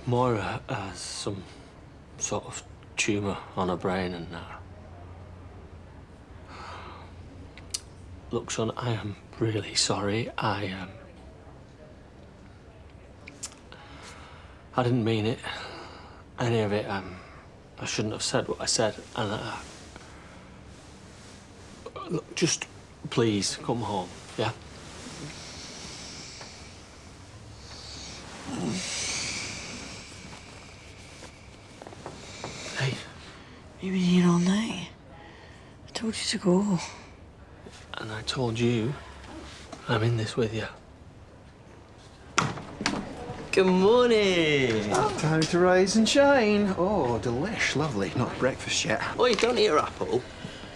Moira has some sort of tumour on her brain and Look, son, I am really sorry. I didn't mean it. Any of it. I shouldn't have said what I said. And look, just please come home, yeah? Hey. You've been here all night. I told you to go. And I told you I'm in this with you. Good morning. Time to rise and shine. Oh, delish, lovely. Not breakfast yet. Oh, you don't eat your apple?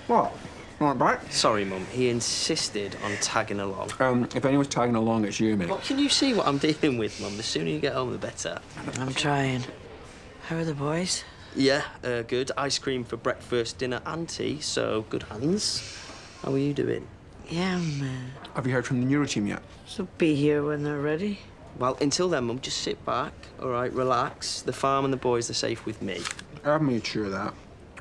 What? Right back? Sorry, Mum. He insisted on tagging along. If anyone's tagging along, it's you, mate. What can you see what I'm dealing with, Mum? The sooner you get home, the better. I'm trying. How are the boys? Yeah, good. Ice cream for breakfast, dinner and tea, so good hands. How are you doing? Yeah, Have you heard from the neuro team yet? so be here when they're ready. Well, until then, Mum, just sit back, all right, relax. The farm and the boys are safe with me. I've made sure of that.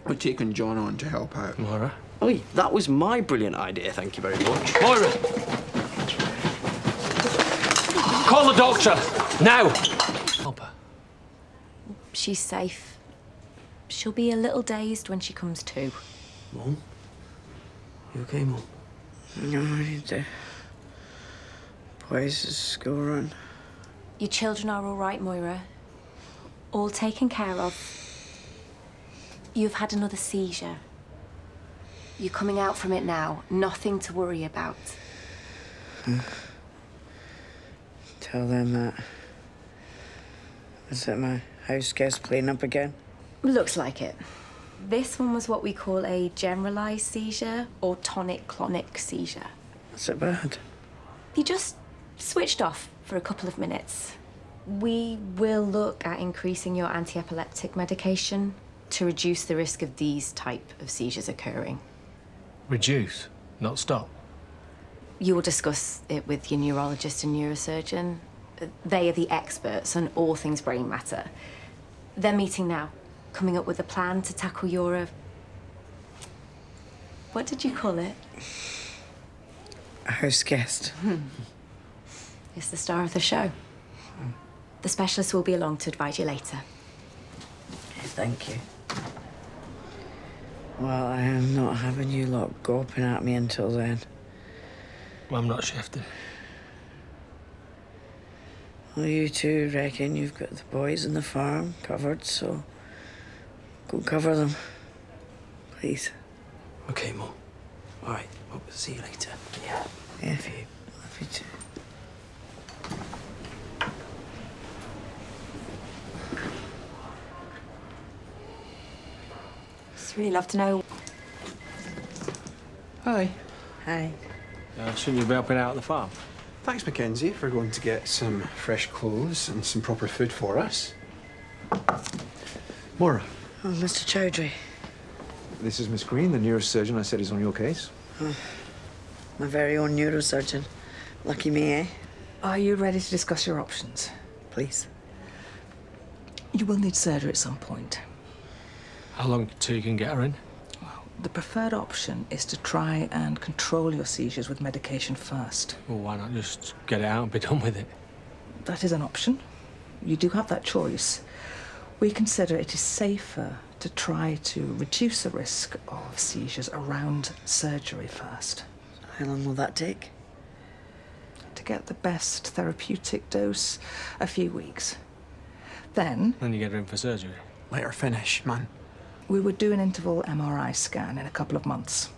We're taking John on to help out. Moira? Oh, that was my brilliant idea, thank you very much. Moira! Call the doctor! Now! Help her. She's safe. She'll be a little dazed when she comes to. Mum? You okay, Mum? No, I need the boys' school run. Your children are all right, Moira. All taken care of. You've had another seizure. You're coming out from it now. Nothing to worry about. Tell them that. Is it my house guest playing up again? Looks like it. This one was what we call a generalised seizure or tonic-clonic seizure. Is it bad? You just switched off for a couple of minutes. We will look at increasing your anti-epileptic medication to reduce the risk of these type of seizures occurring. Reduce, not stop. You will discuss it with your neurologist and neurosurgeon. They are the experts on all things brain matter. They're meeting now, coming up with a plan to tackle your... What did you call it? A house guest. It's the star of the show. The specialist will be along to advise you later. Thank you. Well, I am not having you lot gawping at me until then. Well, I'm not shifting. Well, you two reckon you've got the boys and the farm covered, so go cover them. Please. Okay, Mum. All right, well, see you later. Yeah. Love you. Love you too. Just really love to know. Hi. Hi. Shouldn't you be helping out at the farm? Thanks, Mackenzie, for going to get some fresh clothes and some proper food for us. Moira. Oh, Mr. Chowdhury. This is Miss Green, the neurosurgeon I said is on your case. My very own neurosurgeon. Lucky me, eh? Are you ready to discuss your options? Please. You will need surgery at some point. How long till you can get her in? Well, the preferred option is to try and control your seizures with medication first. Well, why not just get it out and be done with it? That is an option. You do have that choice. We consider it is safer to try to reduce the risk of seizures around surgery first. How long will that take? To get the best therapeutic dose, a few weeks. Then Then you get her in for surgery. Let her finish, man. we would do an interval MRI scan in a couple of months.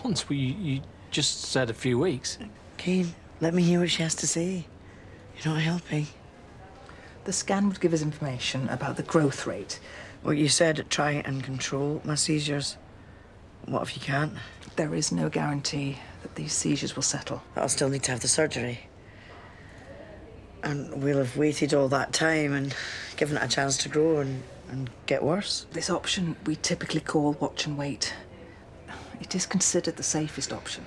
Once you just said a few weeks. Cain, let me hear what she has to say. You're not helping. The scan would give us information about the growth rate. Well, you said try and control my seizures. What if you can't? There is no guarantee that these seizures will settle. I'll still need to have the surgery. And we'll have waited all that time and given it a chance to grow and get worse. This option we typically call watch and wait. It is considered the safest option.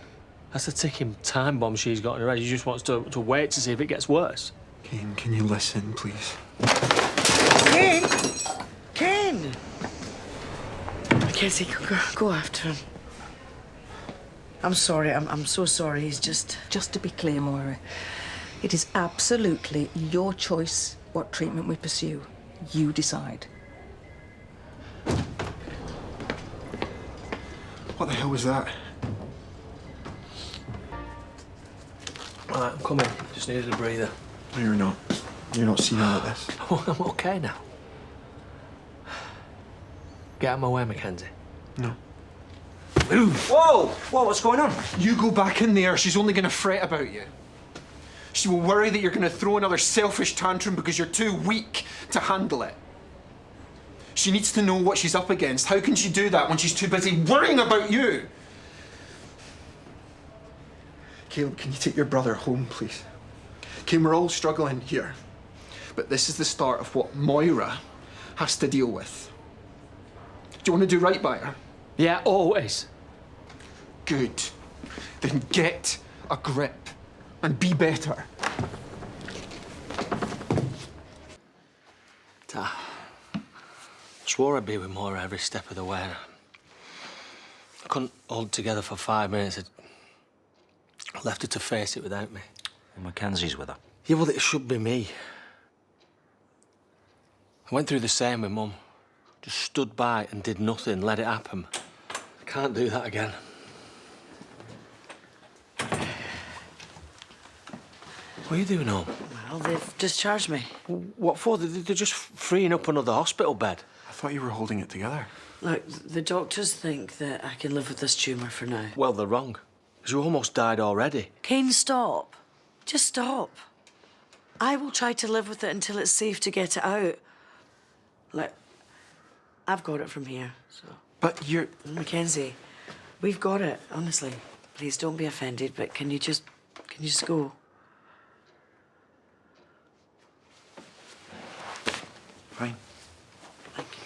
That's a ticking time bomb she's got in her head. She just wants to wait to see if it gets worse. Cain, can you listen, please? Cain! Cain! Mackenzie, go after him. I'm sorry, I'm so sorry. He's just... Just to be clear, Moira, it is absolutely your choice what treatment we pursue. You decide. What the hell was that? All right, I'm coming. Just needed a breather. No, you're not. You're not seeing all of this. Oh, I'm okay now. Get out of my way, Mackenzie. No. Whoa! Whoa, what's going on? You go back in there, she's only gonna fret about you. She will worry that you're gonna throw another selfish tantrum because you're too weak to handle it. She needs to know what she's up against. How can she do that when she's too busy worrying about you? Caleb, can you take your brother home, please? Cain, we're all struggling here. But this is the start of what Moira has to deal with. Do you want to do right by her? Yeah, always. Good. Then get a grip and be better. I swore I'd be with Moira every step of the way. I couldn't hold it together for 5 minutes. I left her to face it without me. Well, Mackenzie's with her. Yeah, well, it should be me. I went through the same with Mum. Just stood by and did nothing, let it happen. I can't do that again. What are you doing home? Well, they've discharged me. What for? They're just freeing up another hospital bed. I thought you were holding it together. Look, the doctors think that I can live with this tumour for now. Well, they're wrong. Because you almost died already. Cain, stop. Just stop. I will try to live with it until it's safe to get it out. Look, I've got it from here, so... But you're... Mackenzie, we've got it, honestly. Please don't be offended, but can you just go? Fine. Thank you.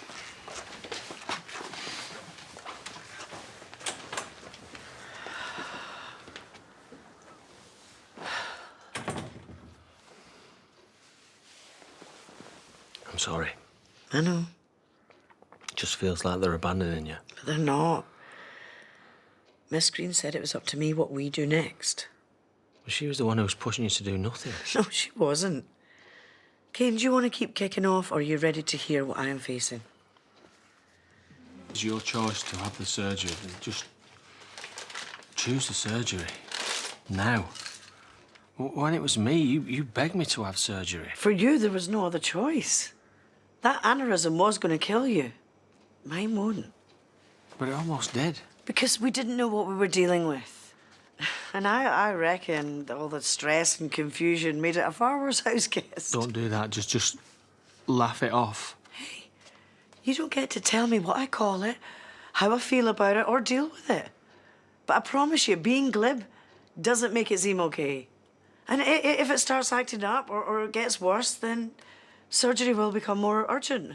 I'm sorry. I know, It just feels like they're abandoning you. but they're not. Miss Green said it was up to me what we do next. Well, she was the one who was pushing you to do nothing. No, she wasn't. Cain, do you want to keep kicking off, or are you ready to hear what I am facing? It's your choice to have the surgery. Then just choose the surgery. Now. When it was me, you begged me to have surgery. For you, there was no other choice. That aneurysm was going to kill you. Mine won't. But it almost did. Because we didn't know what we were dealing with. And I reckon all the stress and confusion made it a far worse house guest. Don't do that. Just laugh it off. Hey, you don't get to tell me what I call it, how I feel about it, or deal with it. But I promise you, being glib doesn't make it seem okay. And if it starts acting up or gets worse, then surgery will become more urgent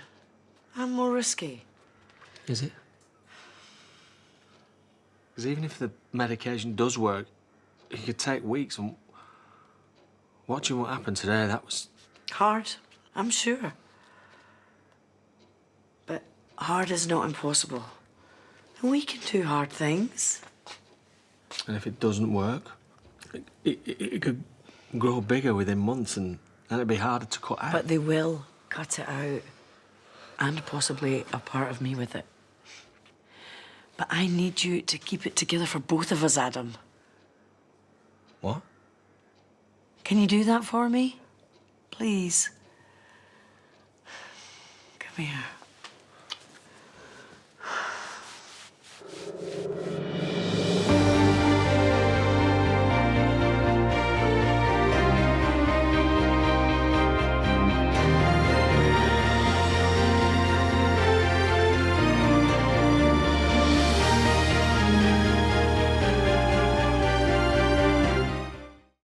and more risky. Is it? Because even if the medication does work, it could take weeks. And watching what happened today, that was... Hard, I'm sure. But hard is not impossible. And we can do hard things. And if it doesn't work, it could grow bigger within months and then it'd be harder to cut out. But they will cut it out. And possibly a part of me with it. But I need you to keep it together for both of us, Adam. What? Can you do that for me? Please. Come here.